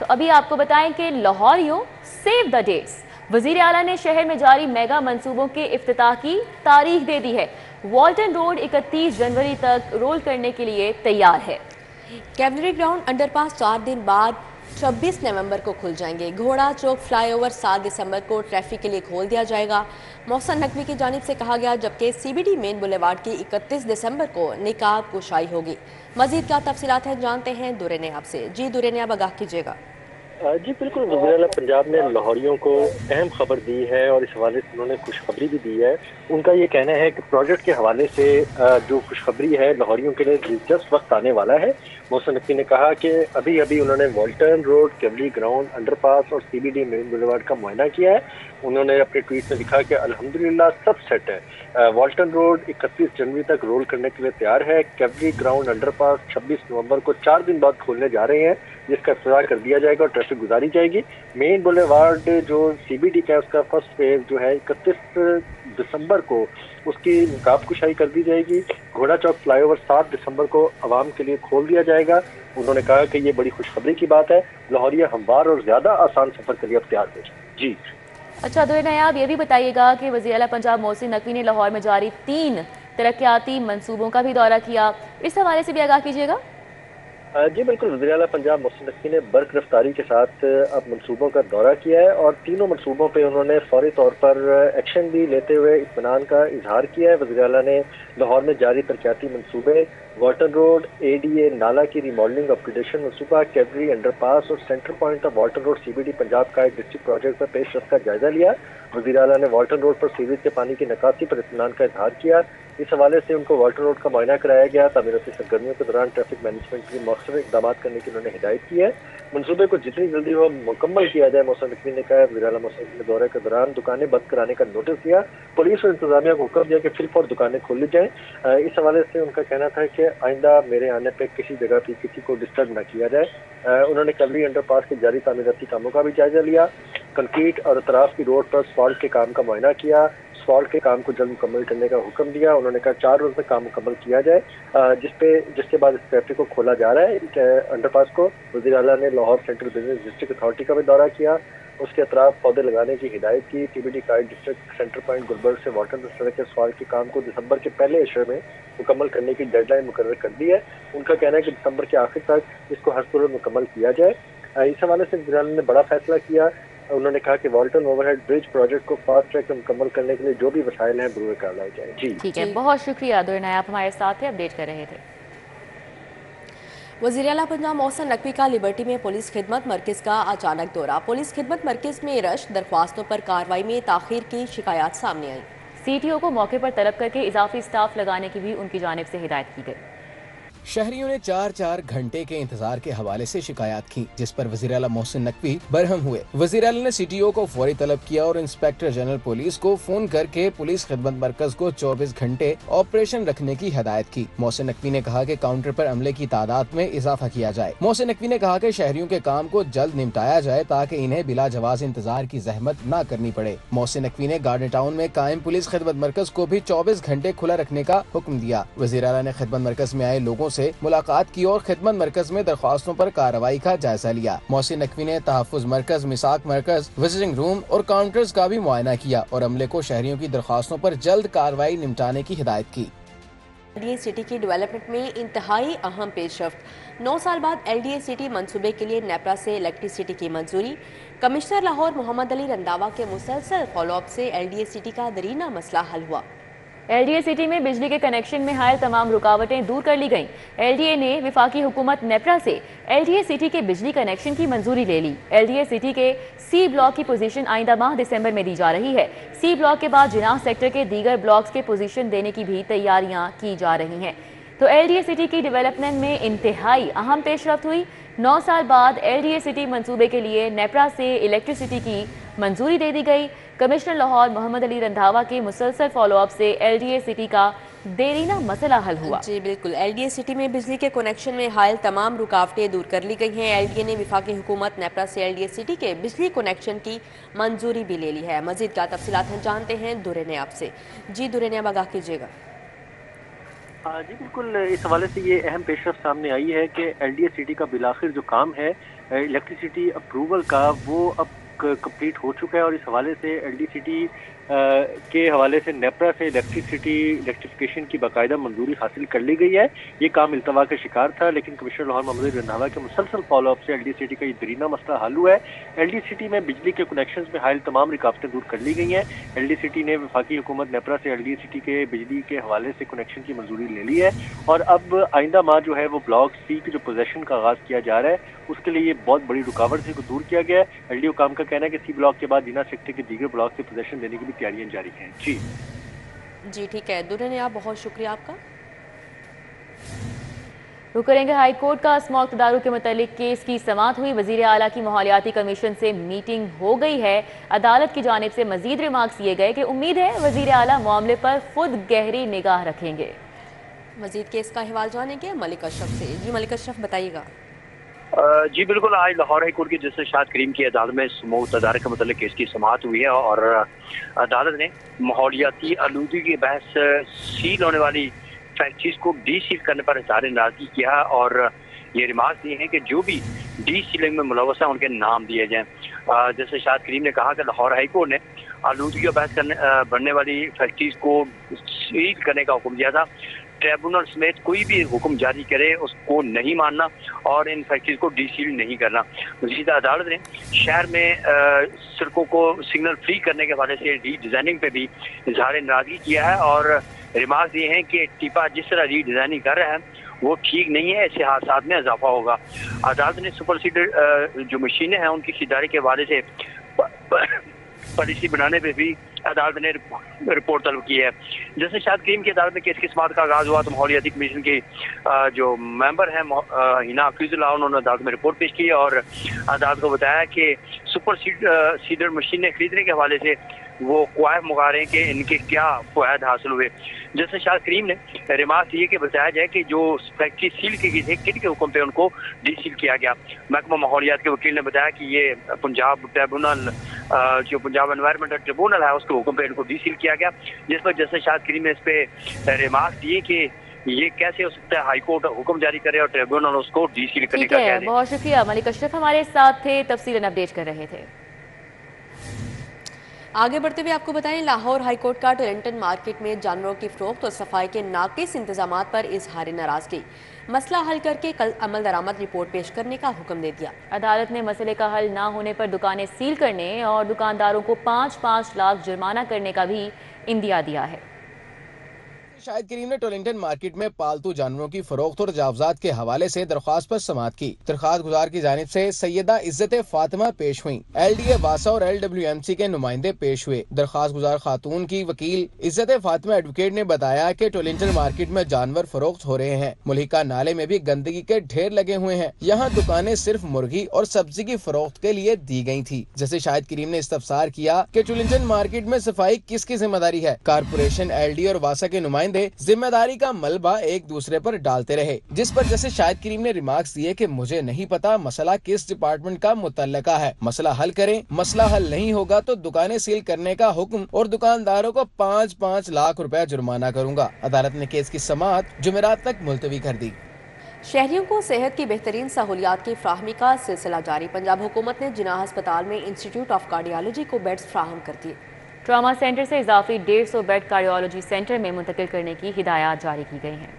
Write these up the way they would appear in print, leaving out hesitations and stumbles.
अभी आपको बताएं कि लाहौरियों सेव द डेट्स। वजीर आला ने शहर में जारी मेगा मंसूबों के इफ्तिताह की तारीख दे दी है। वाल्टन रोड 31 जनवरी तक रोल करने के लिए तैयार है। कैवलरी ग्राउंड अंडरपास 4 दिन बाद 26 नवंबर को खुल जाएंगे। घोड़ा चौक फ्लाईओवर 7 दिसंबर को ट्रैफिक के लिए खोल दिया जाएगा। मोहसिन नकवी की जानिब से कहा गया, जबकि सीबीडी मेन बुलेवार्ड की 31 दिसंबर को निकाब कुशाई होगी। मजीद क्या तफसीलात हैं जानते हैं दुरे ने आपसे। जी दुरे ने, आप आगाह कीजिएगा। जी बिल्कुल, वज़ीर आला पंजाब ने लाहौरियों को अहम खबर दी है और इस हवाले से उन्होंने खुशखबरी भी दी है। उनका ये कहना है कि प्रोजेक्ट के हवाले से जो खुशखबरी है लाहौरियों के लिए दिलचस्प वक्त आने वाला है। मोहसिन नकवी ने कहा कि अभी अभी उन्होंने Walton road, cavalry ground, underpass और सीबीडी मेन बुलेवार्ड का मुआयना किया है। उन्होंने अपने ट्वीट में लिखा कि अल्हम्दुलिल्लाह सब सेट है। वाल्टन रोड 31 जनवरी तक रोल करने के लिए तैयार है। कैवलरी ग्राउंड, अंडरपास 26 नवंबर को 4 दिन बाद खोलने जा रहे हैं, जिसका इफ्तिताह कर दिया जाएगा और ट्रैफिक गुजारी जाएगी। मेन बुलेवार्ड जो सीबीडी का उसका फर्स्ट फेज जो है 31 दिसंबर को उसकी निकाब कुशाई कर दी जाएगी। घोड़ा चौक फ्लाईओवर 7 दिसंबर को आवाम के लिए खोल दिया जाएगा। उन्होंने कहा कि ये बड़ी खुशखबरी की बात है, लाहौरिया हमवार और ज्यादा आसान सफर के लिए अब तैयार हो जाए। जी अच्छा दुरे नायाब, ये भी बताइएगा कि वज़ीर आला पंजाब मोहसिन नकवी ने लाहौर में जारी 3 तरक्याती मंसूबों का भी दौरा किया, इस हवाले से भी आगाह कीजिएगा। जी बिल्कुल, वज़ीर आला पंजाब मोहसिन नकवी ने बर्क रफ्तारी के साथ अब मंसूबों का दौरा किया है और तीनों मंसूबों पे उन्होंने फौरी तौर पर एक्शन भी लेते हुए इत्मीनान का इजहार किया है। वज़ीर आला ने लाहौर में जारी तरक्याती मंसूबे, वाल्टन रोड एडीए नाला की रिमॉडलिंग अपग्रेडेशन मंसूबा, कैवलरी अंडरपास और centre point of Walton road CBD Punjab का एक डिस्ट्रिक्ट प्रोजेक्ट पर पेशरफ्त का जायजा लिया। वज़ीर आला ने वाल्टन रोड पर सीवरेज के पानी की निकासी पर इत्मीनान का इजहार किया। इस हवाले से उनको वाल्टन रोड का मुआयना कराया गया। तामीराती सरगर्मियों के दौरान ट्रैफिक मैनेजमेंट के लिए मौसर इकदाम करने की उन्होंने हिदायत की है। मनसूबे को जितनी जल्दी हो मुकम्मल किया जाए, मोहसिन नकवी ने कहा। वज़ीर आला मोहसिन नकवी ने दौरे के दौरान दुकानें बंद कराने का नोटिस दिया। पुलिस और इंतजामिया को हुक्म दिया कि फिर फौर दुकानें खोल ली जाएं। इस हवाले से उनका कहना था कि आइंदा मेरे आने पर किसी जगह भी किसी को डिस्टर्ब न किया जाए। उन्होंने कैवलरी अंडरपास के जारी तामीराती कामों का भी जायजा लिया। कंक्रीट और अतराफ की रोड पर असफाल्ट के काम का मुआयना किया। असफाल्ट के काम को जल्द मुकम्मल करने का हुक्म दिया। उन्होंने कहा 4 रोज में काम मुकम्मल किया जाए, जिसके बाद इस ट्रैफिक को खोला जा रहा है अंडरपास को। वज़ीर आला ने Lahore central business district authority का भी दौरा किया, उसके अतराफ पौधे लगाने की हिदायत की। सीबीडी का डिस्ट्रिक्ट सेंटर पॉइंट गुलबर्ग से वाल्टन तक सड़क के असफाल्ट के काम को दिसंबर के पहले अशरे में मुकम्मल करने की डेडलाइन मुकर्रर कर दी है। उनका कहना है कि दिसंबर के आखिर तक इसको हर सूरत मुकम्मल किया जाए। इस हवाले से वज़ीर आला ने बड़ा फैसला किया। उन्होंने कहा कि वाल्टन ओवरहेड ब्रिज प्रोजेक्ट को फास्ट ट्रैक में मुकम्मल करने के लिए जो भी वसाइल हैं बरूए कार लाए जाए। जी ठीक है, बहुत शुक्रिया दुरे नायाब, हमारे साथ थे, अपडेट कर रहे थे। वज़ीर आला पंजाब मोहसिन नकवी का लिबर्टी में पुलिस खिदमत मरकज़ का अचानक दौरा। पुलिस खिदमत मरकज़ में रश, दरख्वास्तों पर कार्रवाई में ताख़ीर की शिकायत सामने आई। सीटीओ को मौके पर तलब करके इजाफी स्टाफ लगाने की भी उनकी जानिब से हिदायत की गई। शहरियों ने 4-4 घंटे के इंतजार के हवाले से शिकायत की, जिस पर वज़ीर आला मोहसिन नकवी बरहम हुए। वज़ीर आला ने सीटीओ को फौरी तलब किया और इंस्पेक्टर जनरल पुलिस को फोन करके पुलिस खिदमत मरकज को 24 घंटे ऑपरेशन रखने की हिदायत की। मोहसिन नकवी ने कहा कि काउंटर पर अमले की तादाद में इजाफा किया जाए। मोहसिन नकवी ने कहा कि शहरियों के काम को जल्द निपटाया जाए ताकि इन्हें बिला जवाज इंतजार की जहमत न करनी पड़े। मोहसिन नकवी ने गार्डन टाउन में कायम पुलिस खिदमत मरकज को भी 24 घंटे खुला रखने का हुक्म दिया। वज़ीर आला ने खिदमत मरकज में आए लोगों से मुलाकात की और खिदमत मरकज में दरख्वास्तों पर कार्रवाई का जायजा लिया। मोहसिन नकवी ने तहफ़्फ़ुज़ मरकज, मिसाक मरकज, विजिटिंग रूम और काउंटर्स का भी मुआयना किया और अमले को शहरियों की दरख्वास्तों पर जल्द कार्रवाई निपटाने की हिदायत की। एलडीए सिटी की डेवलपमेंट में इंतहाई अहम पेशरफ्त। 9 साल बाद एलडीए सिटी मंसूबे के लिए नेपरा से इलेक्ट्रिसिटी की मंजूरी। कमिश्नर लाहौर मोहम्मद अली रंधावा के मुसलसल फॉलोअप से एलडीए सिटी का दरीना मसला हल हुआ। एलडीए सिटी में बिजली के कनेक्शन में हायल तमाम रुकावटें दूर कर ली गईं। एलडीए ने विफाकी हुकूमत नेपरा से एलडीए सिटी के बिजली कनेक्शन की मंजूरी ले ली। एलडीए सिटी के सी ब्लॉक की पोजीशन आइंदा माह दिसंबर में दी जा रही है। सी ब्लॉक के बाद जिनाह सेक्टर के दीगर ब्लॉक्स के पोजीशन देने की भी तैयारियां की जा रही हैं। तो एलडीए सिटी की डेवलपमेंट में इंतहाई अहम पेशरफ्त हुई। 9 साल बाद एलडीए सिटी मंसूबे के लिए नेपरा से इलेक्ट्रिसिटी की मंजूरी दे दी गई। कमिश्नर लाहौर मोहम्मद अली रंधावा के मुसलसल फॉलोअप से एलडीए सिटी का देरीना मसला हल हुआ। जी बिल्कुल, एलडीए सिटी में बिजली के कनेक्शन में हायल तमाम रुकावटें दूर कर ली गई हैं। एलडीए ने विफाकी हुकूमत नेपरा से एलडीए सिटी के बिजली कनेक्शन की मंजूरी भी ले ली है। मजीद क्या तफसीलात हैं जानते हैं दुरे ने आपसे। जी दुरे ने, अब आगाह कीजिएगा। जी बिल्कुल, इस हवाले से ये अहम पेशरफ्त सामने आई है कि एलडीए सिटी का बिलाखिर जो काम है इलेक्ट्रिसिटी अप्रूवल का वो अब कंप्लीट हो चुका है और इस हवाले से LD-City के हवाले से नेपरा से इलेक्ट्रिफिकेशन की बाकायदा मंजूरी हासिल कर ली गई है। ये काम इल्तवा का शिकार था, लेकिन कमिश्नर लाहौर मोहम्मद रंधावा के मुसलसल फॉलोअप से LD-City का ये दरीना मसला हल हुआ है। LD-City में बिजली के कनेक्शंस में हायल तमाम रुकावटें दूर कर ली गई हैं। LD-City ने वफाकी हुकूमत नेपरा से LD-City के बिजली के हवाले से कनेक्शन की मंजूरी ले ली है और अब आइंदा माह जो है वो ब्लॉक C की जो पोजेशन का आगाज किया जा रहा है उसके लिए ये बहुत बड़ी रुकावट से दूर किया गया है। LD हुकाम का कहना है कि C ब्लॉक के बाद दीना सेक्टर के दीगर ब्लॉक से पोजेशन देने की भी तैयारियां जारी हैं। जी ठीक है दुर्रन, आप बहुत शुक्रिया आपका। रुक करेंगे हाई कोर्ट का स्मॉग तदारुक के मुतालिक केस की समाअत हुई। वजीर आला की माहौलियाती कमीशन से मीटिंग हो गई है। अदालत की जानिब से मजीद रिमार्क्स दिए गए कि उम्मीद है वजीर आला मामले पर खुद गहरी निगाह रखेंगे। मजीद केस का हवाल जानेंगे मलिक अशरफ से। जी मलिक अशरफ बताइएगा। जी बिल्कुल, आज लाहौर हाई कोर्ट की जस्टिस शाद करीम की अदालत में स्मोक तदारक के मतलब केस की समाअत हुई है और अदालत ने माहौलियाती आलूदगी की बहस सील होने वाली फैक्ट्रीज को डी सील करने पर इज़हार नाराजगी किया और ये रिमार्क दिए हैं कि जो भी डी सीलिंग में मुलव्वस हैं उनके नाम दिए जाएं। जस्टिस शाद करीम ने कहा कि लाहौर हाई कोर्ट ने आलूदगी का बहस बनने वाली फैक्ट्रीज को सील करने का हुक्म दिया था। ट्रिब्यूनल समेत कोई भी हुक्म जारी करे उसको नहीं मानना और इन फैक्ट्रीज को डी सील नहीं करना। मजीद अदालत ने शहर में सड़कों को सिग्नल फ्री करने के हवाले से री डिज़ाइनिंग पे भी इजहार नाराजगी किया है और रिमार्क दिए हैं कि टिपा जिस तरह री डिज़ाइनिंग कर रहा है वो ठीक नहीं है, ऐसे हादसात में इजाफा होगा। अदालत ने सुपर सीडर जो मशीनें हैं उनकी खरीदारी के हवाले से पॉलिसी बनाने पे भी अदालत ने रिपोर्ट तलब की है। जैसे शाद करीम की अदालत में केस की समाअत का आगाज हुआ तो माहौलियाती कमीशन के जो मेंबर हैं हिना हफीजुल्लाह, उन्होंने अदालत में रिपोर्ट पेश की और अदालत को बताया कि सुपर सीडर मशीनें खरीदने के हवाले से वो क्वाइफ मुगा रहे हैं कि इनके क्या फ़वाद हासिल हुए। जैसे शाद करीम ने रिमार्क दिए कि बताया जाए कि जो फैक्ट्री सील की गई थी किन के हुक्म पे उनको डी सील किया गया। महकमा माहौलियात के वकील ने बताया कि ये पंजाब ट्रिब्यूनल जो पंजाब एनवायरमेंटल ट्रिब्यूनल है उसके हुक्म पे इनको डी सील किया गया, जिस पर जैसे शाद करीम ने इस पे रिमार्क दिए कि ये कैसे हो सकता है हाई कोर्ट हुक्म जारी करे और ट्रिब्यूनल उसको डी सील करने का कह दे। बहुत शुक्रिया। मलिक अशरफ हमारे साथ थे, तफसीलन अपडेट कर रहे थे। आगे बढ़ते हुए आपको बताएं, लाहौर हाई कोर्ट का टोरंटन मार्केट में जानवरों की फरोख्त और सफाई के नाकिस इंतजामात पर इजहार नाराजगी। मसला हल करके कल अमल दरामद रिपोर्ट पेश करने का हुक्म दे दिया। अदालत ने मसले का हल ना होने पर दुकानें सील करने और दुकानदारों को 5-5 लाख जुर्माना करने का भी इंदिया दिया है। शाहिद करीम ने टोरंटन मार्केट में पालतू जानवरों की फरोख्त और जावजात के हवाले से दरख्वास्त पर समाअत की। दरख्वास्त गुजार की जानिब से सैयदा इज्जत फातिमा पेश हुई। LDA वासा और LWMC के नुमाइंदे पेश हुए। दरख्वास्त गुजार खातून की वकील इज्जत फातिमा एडवोकेट ने बताया कि टोरंटन मार्केट में जानवर फरोख्त हो रहे हैं। मुल्हिका नाले में भी गंदगी के ढेर लगे हुए हैं। यहाँ दुकानें सिर्फ मुर्गी और सब्जी की फरोख्त के लिए दी गयी थी। जैसे शाहिद करीम ने इस्तफसार किया कि टोरंटन मार्केट में सफाई किसकी जिम्मेदारी है। कारपोरेशन, LDA और वासा के नुमाइंदे जिम्मेदारी का मलबा एक दूसरे पर डालते रहे, जिस पर जैसे शाहिद करीम ने रिमार्क्स दिए कि मुझे नहीं पता मसला किस डिपार्टमेंट का मुतल्लका है, मसला हल करें। मसला हल नहीं होगा तो दुकानें सील करने का हुक्म और दुकानदारों को 5-5 लाख रुपए जुर्माना करूंगा। अदालत ने केस की समाअत जुमेरात तक मुलतवी कर दी। शहरियों को सेहत की बेहतरीन सहूलियात की फ्राहमी का सिलसिला जारी। पंजाब हुकूमत ने जिन्ना अस्पताल में इंस्टीट्यूट ऑफ कार्डियोलॉजी को बेड्स फ्राहम कर दिए। ट्रामा सेंटर से इजाफी 150 बेड कार्डियोलॉजी सेंटर में मुंतकिल करने की हिदायत जारी की गई हैं।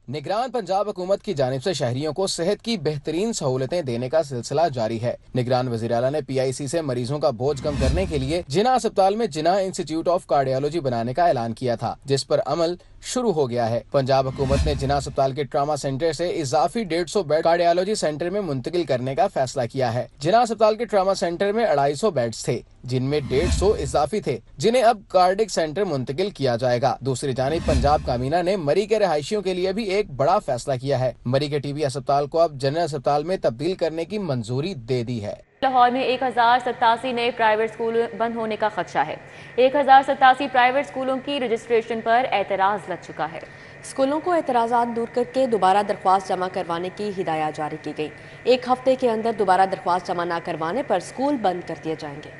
निगरान पंजाब हुकूमत की जानिब से शहरियों को सेहत की बेहतरीन सहूलतें देने का सिलसिला जारी है। निगरान वज़ीर आला ने PIC से मरीजों का बोझ कम करने के लिए जिन्ना अस्पताल में जिन्ना इंस्टीट्यूट ऑफ कार्डियोलॉजी बनाने का ऐलान किया था, जिस पर अमल शुरू हो गया है। पंजाब हुकूमत ने जिन्ना अस्पताल के ट्रामा सेंटर से इजाफी 150 बेड कार्डियोलॉजी सेंटर में मुंतकिल करने का फैसला किया है। जिन्ना अस्पताल के ट्रामा सेंटर में 250 बेड्स थे, जिनमें 150 इजाफी थे, जिन्हें अब कार्डिक सेंटर मुंतकिल किया जाएगा। दूसरी जानिब पंजाब काबीना ने मरी के रहायशियों के लिए भी एक बड़ा फैसला किया है। मरी के TB अस्पताल को अब जनरल अस्पताल में तब्दील करने की मंजूरी दे दी है। लाहौर में 1087 नए प्राइवेट स्कूल बंद होने का खदशा है। 1087 प्राइवेट स्कूलों की रजिस्ट्रेशन पर एतराज लग चुका है। स्कूलों को एतराज़ात दूर करके दोबारा दरख्वास्त जमा करवाने की हिदायत जारी की गई। 1 हफ्ते के अंदर दोबारा दरख्वास्त जमा न करवाने पर स्कूल बंद कर दिए जाएंगे।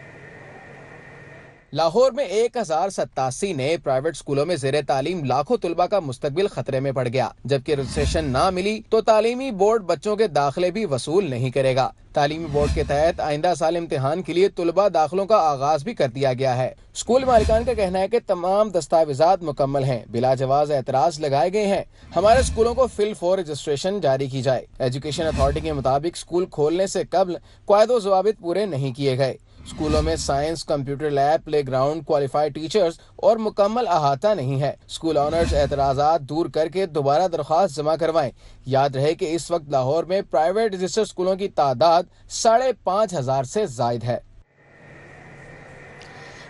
لاہور میں 1087 نئے پرائیویٹ اسکولوں میں زیر تعلیم لاکھوں طلبہ کا مستقبل خطرے میں پڑ گیا، جبکہ رجسٹریشن نہ ملی تو تعلیمی بورڈ بچوں کے داخلے بھی وصول نہیں کرے گا۔ تعلیمی بورڈ کے تحت آئندہ سال امتحان کے لیے طلبہ داخلوں کا آغاز بھی کر دیا گیا ہے۔ اسکول مالکان کا کہنا ہے کہ تمام دستاویزات مکمل ہیں، بلا جواز اعتراض لگائے گئے ہیں۔ ہمارے اسکولوں کو فی الفور رجسٹریشن جاری کی جائے۔ ایجوکیشن اتھارٹی کے مطابق اسکول کھولنے سے قبل قواعد و ضوابط پورے نہیں کیے گئے۔ اسکولوں میں science, computer lab, play ground, qualified teachers اور مکمل احاطہ نہیں ہے۔ اسکول آنرز اعتراضات دور کر کے دوبارہ درخواست جمع کروائیں۔ یاد رہے کہ اس وقت لاہور میں پرائیویٹ رجسٹرڈ اسکولوں کی تعداد 5,500 سے زائد ہے۔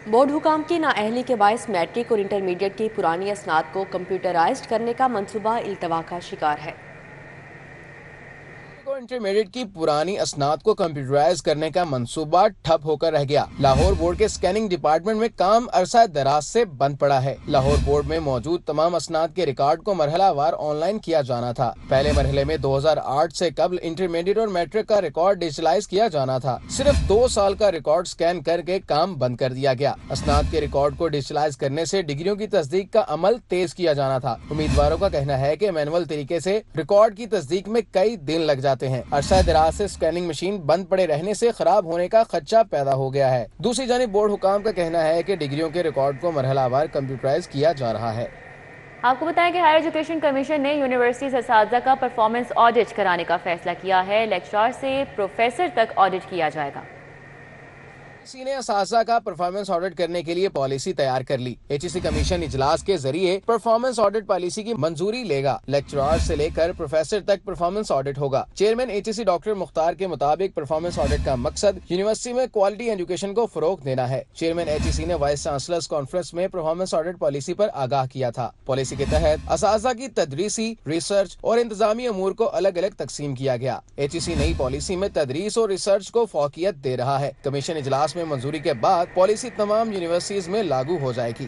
بورڈ حکام کی نااہلی کے باعث میٹرک اور انٹرمیڈیٹ کی پرانی اسناد کو کمپیوٹرائزڈ کرنے کا منصوبہ التوا کا شکار ہے۔ انٹرمیڈیٹ کی پرانی اسناد کو کمپیوٹرائز کرنے کا منصوبہ ٹھپ ہو کر رہ گیا۔ لاہور بورڈ کے اسکیننگ ڈپارٹمنٹ میں کام عرصہ دراز سے بند پڑا ہے۔ لاہور بورڈ میں موجود تمام اسناد کے ریکارڈ کو مرحلہ وار آن لائن کیا جانا تھا۔ پہلے مرحلے میں 2008 سے قبل انٹرمیڈیٹ اور میٹرک کا ریکارڈ ڈیجیٹلائز کیا جانا تھا۔ صرف 2 سال کا ریکارڈ اسکین کر کے کام بند کر دیا گیا۔ اسناد کے ریکارڈ کو ڈیجیٹلائز کرنے سے ڈگریوں کی تصدیق کا عمل تیز کیا جانا تھا۔ امیدواروں کا کہنا ہے کہ مینول طریقے سے ریکارڈ کی تصدیق میں کئی دن لگ جاتے ہیں۔ عرصہ دراز سے اسکیننگ مشین بند پڑے رہنے سے خراب ہونے کا خدشہ پیدا ہو گیا ہے۔ دوسری جانب بورڈ حکام کا کہنا ہے کہ ڈگریوں کے ریکارڈ کو مرحلہ وار کمپیوٹرائز کیا جا رہا ہے۔ آپ کو بتائیں کہ ہائر ایجوکیشن کمیشن نے یونیورسٹیز اساتذہ کا پرفارمنس آڈٹ کرانے کا فیصلہ کیا ہے۔ لیکچرار سے پروفیسر تک آڈٹ کیا جائے گا۔ ایچ نے اساتذہ کا پرفارمنس آڈٹ کرنے کے لیے پالیسی تیار کر لی۔ ایچ سی کمیشن اجلاس کے ذریعے پرفارمنس آڈٹ پالیسی کی منظوری لے گا۔ لیکچرار سے لے کر پروفیسر تک پرفارمنس آڈٹ ہوگا۔ چیئرمین ایچ سی ڈاکٹر مختار کے مطابق پرفارمنس آڈٹ کا مقصد یونیورسٹی میں کوالٹی ایجوکیشن کو فروغ دینا ہے۔ چیئرمین ایچ سی نے وائس چانسلرز کانفرنس میں پرفارمنس آڈٹ پالیسی پر آگاہ کیا تھا۔ پالیسی کے تحت اساتذہ کی تدریسی، ریسرچ اور انتظامی امور کو الگ الگ تقسیم کیا گیا۔ ایچ سی نئی پالیسی میں تدریس اور ریسرچ کو فوقیت دے رہا ہے۔ کمیشن اجلاس میں منظوری کے بعد پالیسی تمام یونیورسٹیز میں لاگو ہو جائے گی۔